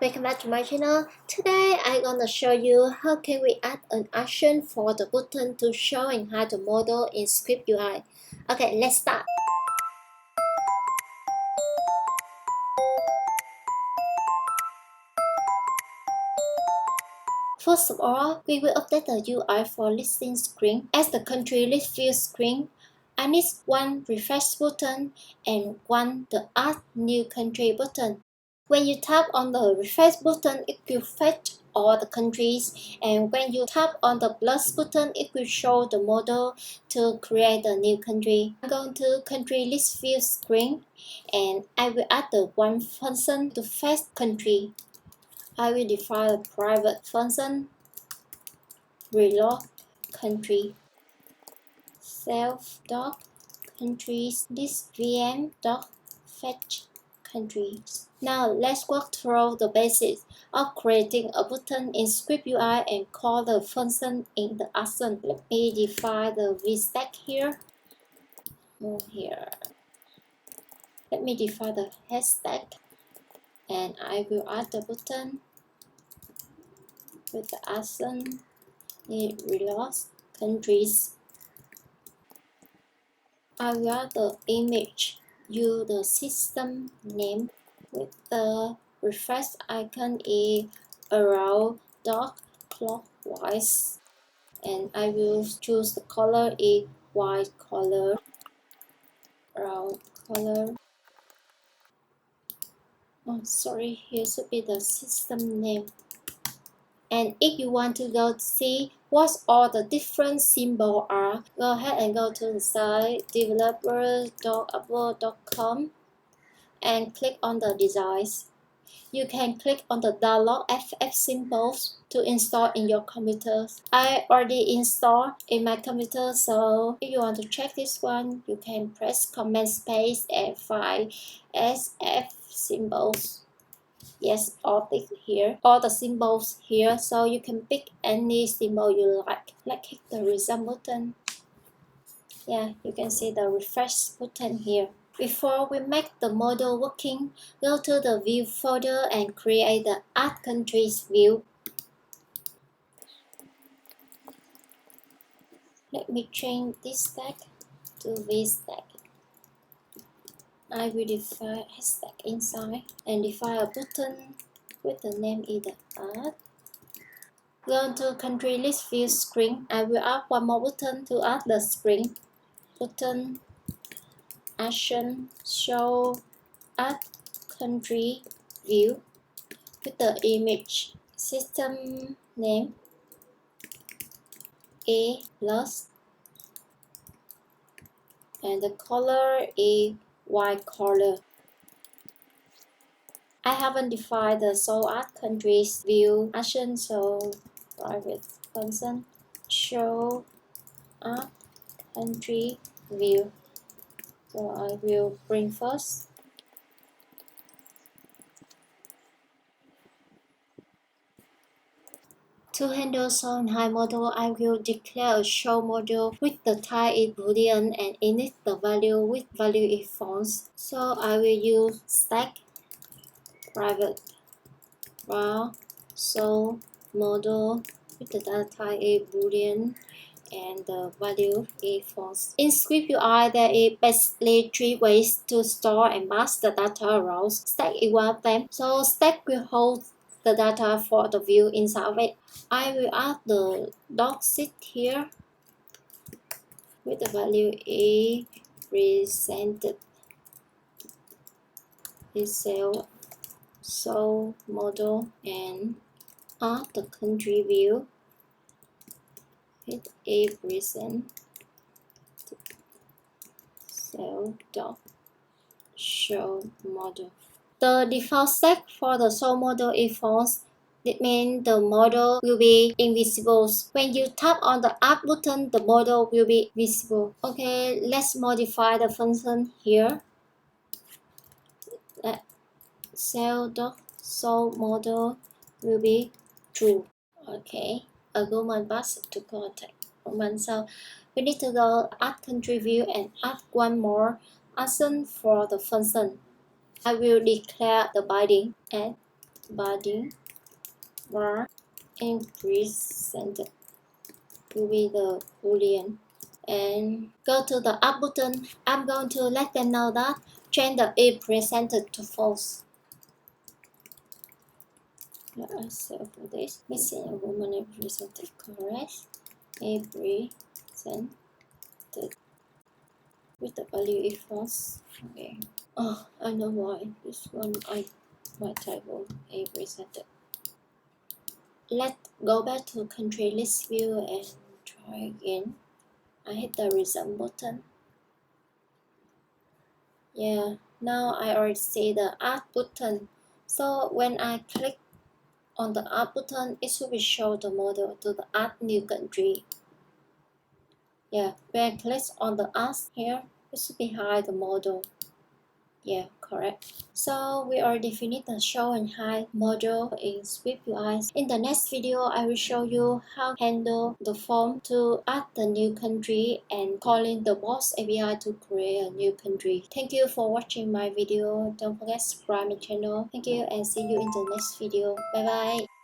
Welcome back to my channel. Today I'm gonna show you how can we add an action for the button to show and hide the model in SwiftUI. Okay, let's start. First of all, we will update the UI for listing screen. As the country list view screen, I need one refresh button and one the add new country button. When you tap on the refresh button, it will fetch all the countries, and when you tap on the plus button, it will show the model to create a new country. I'm going to country list view screen, and I will add the one function to fetch country. I will define a private function, reload country, self.countries list vm.fetch countries. Now let's walk through the basics of creating a button in SwiftUI and call the function in the action. Let me define the vstack here. Here. Let me define the head stack, and I will add the button with the action. It reloads countries. I will add the image. Use the system name with the refresh icon is around dark clockwise, and I will choose the color is white color, brown color. Oh, sorry, here should be the system name. And if you want to go see what all the different symbols are, go ahead and go to the site developer.upload.com and click on the designs. You can click on the download FF symbols to install in your computer. I already installed in my computer, so if you want to check this one, you can press Command Space and find SF symbols. Yes, all the symbols here, so you can pick any symbol you like. Let's hit the resume button. Yeah, you can see the refresh button here. Before we make the model working, go to the view folder and create the add countries view. Let me change this stack to vstack. I will define a stack inside and define a button with the name either add. Go to country list view screen. I will add one more button to add the screen. Button action show add country view with the image system name A plus, and the color is white color. I haven't defined the show add countries view action, so private function show add country view. So I will bring first. To handle show and hide model, I will declare a show model with the type is boolean and init the value with value is false. So I will use stack private var show model with the data type is boolean and the value is false. In SwiftUI, there is basically 3 ways to store and mask the data around. Stack is one of them. So stack will hold the data for the view inside of it. I will add the docset here with the value A presented is cell show model, and add the country view with A present cell dot show model. The default stack for the show model is false. It means the model will be invisible. When you tap on the add button, the model will be visible. Okay, let's modify the function here. Cell.show model will be true. Okay, argument pass to contact. So we need to go add country view and add one more action for the function. I will declare the binding and body var and presented will be the boolean. And go to the up button. I'm going to let them know that change the if presented to false. Let us save for this. Missing a woman if presented correct. If presented with the value if false. Okay. Oh, I know why. This one I might typo if presented. Let's go back to country list view and try again. I hit the resume button. Yeah, now I already see the add button. So when I click on the add button, it should be show the model to the add new country. Yeah, when I click on the add here, it should be hide the model. Yeah, correct. So we already finished the show and hide module in SwiftUI. In the next video, I will show you how to handle the form to add the new country and calling the boss API to create a new country. Thank you for watching my video. Don't forget to subscribe my channel. Thank you and see you in the next video. Bye bye.